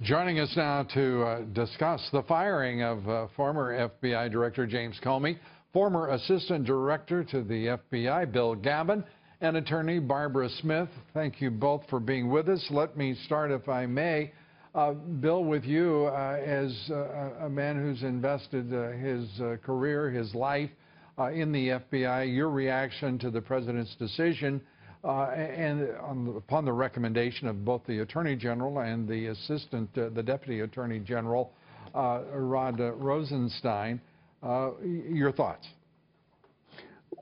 Joining us now to discuss the firing of former FBI Director James Comey, former Assistant Director to the FBI Bill Gavin, and attorney Barbara Smith. Thank you both for being with us. Let me start, if I may, Bill, with you as a man who's invested his career, his life in the FBI. Your reaction to the president's decision upon the recommendation of both the Attorney General and the Deputy Attorney General, Rod Rosenstein. Your thoughts?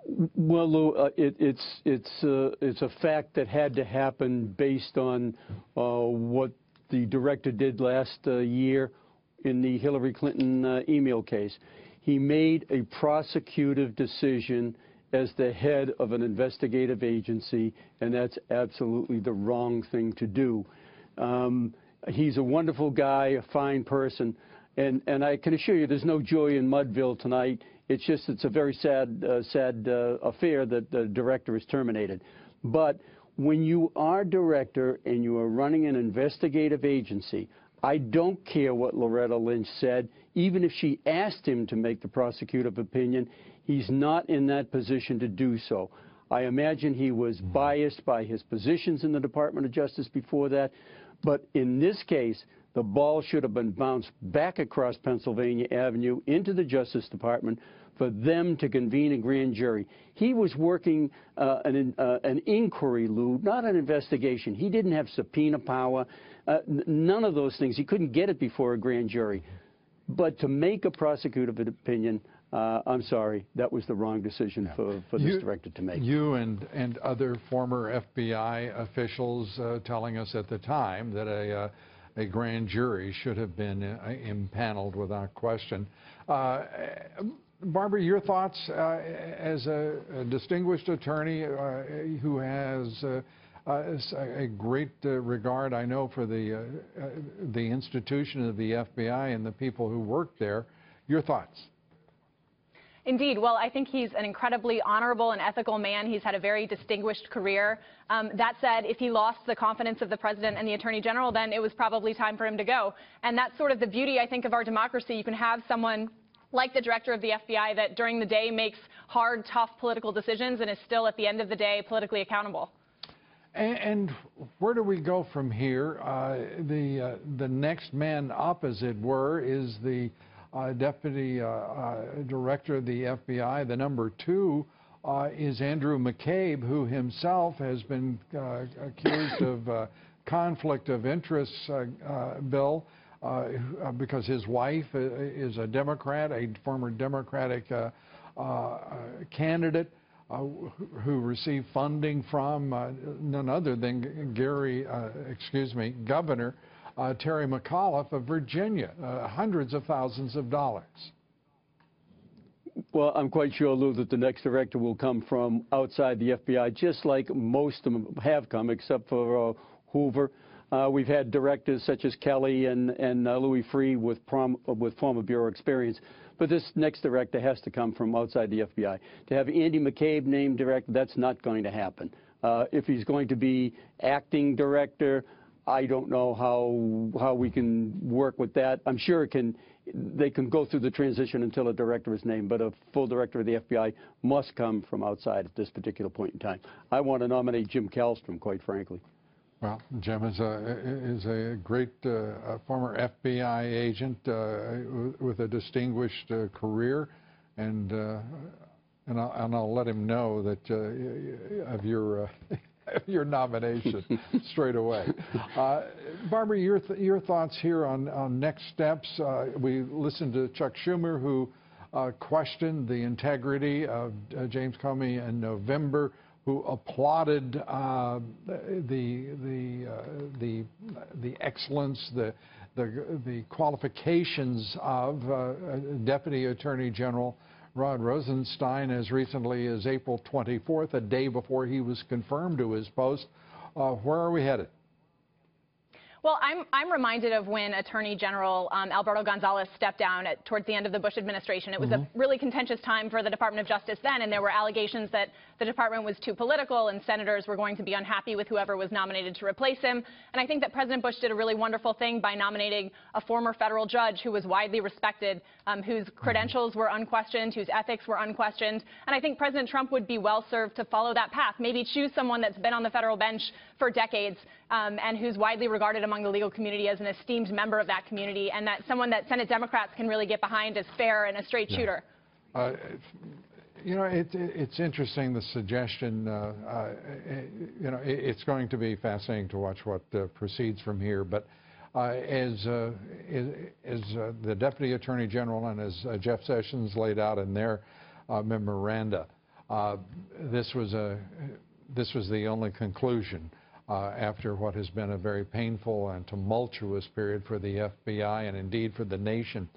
Well, Lou, it's a fact that had to happen based on what the director did last year in the Hillary Clinton email case. He made a prosecutive decision as the head of an investigative agency, and that's absolutely the wrong thing to do. He's a wonderful guy, a fine person, and I can assure you there's no joy in Mudville tonight. It's a very sad affair that the director is terminated. But when you are director and you are running an investigative agency, I don't care what Loretta Lynch said. Even if she asked him to make the prosecutive opinion, he's not in that position to do so. I imagine he was biased by his positions in the Department of Justice before that. But in this case, the ball should have been bounced back across Pennsylvania Avenue into the Justice Department for them to convene a grand jury. He was working an inquiry, Lou, not an investigation. He didn't have subpoena power, none of those things. He couldn't get it before a grand jury. But to make a prosecutive opinion, I'm sorry, that was the wrong decision for this director to make. You and other former FBI officials telling us at the time that a grand jury should have been impaneled without question. Barbara, your thoughts as a distinguished attorney who has a great regard, I know, for the institution of the FBI and the people who work there. Your thoughts? Indeed. Well, I think he's an incredibly honorable and ethical man. He's had a very distinguished career. That said, if he lost the confidence of the president and the attorney general, then it was probably time for him to go. And that's sort of the beauty, I think, of our democracy. You can have someone like the director of the FBI that during the day makes hard, tough political decisions and is still at the end of the day politically accountable. And where do we go from here? The next man up, as it were, is the Deputy Director of the FBI. The number two is Andrew McCabe, who himself has been accused of conflict of interest, Bill, because his wife is a Democrat, a former Democratic candidate who received funding from none other than Governor Terry McAuliffe of Virginia, hundreds of thousands of dollars. Well, I'm quite sure, Lou, that the next director will come from outside the FBI, just like most of them have come, except for Hoover. We've had directors such as Kelly and Louis Freeh with former Bureau experience. But this next director has to come from outside the FBI. To have Andy McCabe named director, that's not going to happen. If he's going to be acting director, I don't know how we can work with that. I'm sure they can go through the transition until a director is named, but a full director of the FBI must come from outside at this particular point in time. I want to nominate Jim Kallstrom, quite frankly. Well, Jim is a great former FBI agent with a distinguished career, and I'll let him know that of your nomination straight away. Barbara, your thoughts here on next steps. We listened to Chuck Schumer, who questioned the integrity of James Comey in November, who applauded the excellence, the qualifications of Deputy Attorney General Rod Rosenstein as recently as April 24th, a day before he was confirmed to his post. Where are we headed? Well, I'm reminded of when Attorney General Alberto Gonzales stepped down towards the end of the Bush administration. It was a really contentious time for the Department of Justice then, and there were allegations that the department was too political and senators were going to be unhappy with whoever was nominated to replace him. And I think that President Bush did a really wonderful thing by nominating a former federal judge who was widely respected, whose credentials were unquestioned, whose ethics were unquestioned. And I think President Trump would be well served to follow that path, maybe choose someone that's been on the federal bench for decades and who's widely regarded among the legal community as an esteemed member of that community, and that someone that Senate Democrats can really get behind as fair and a straight shooter. You know, it's interesting, the suggestion. You know, it's going to be fascinating to watch what proceeds from here. But as the Deputy Attorney General and as Jeff Sessions laid out in their memoranda, this was the only conclusion after what has been a very painful and tumultuous period for the FBI and indeed for the nation.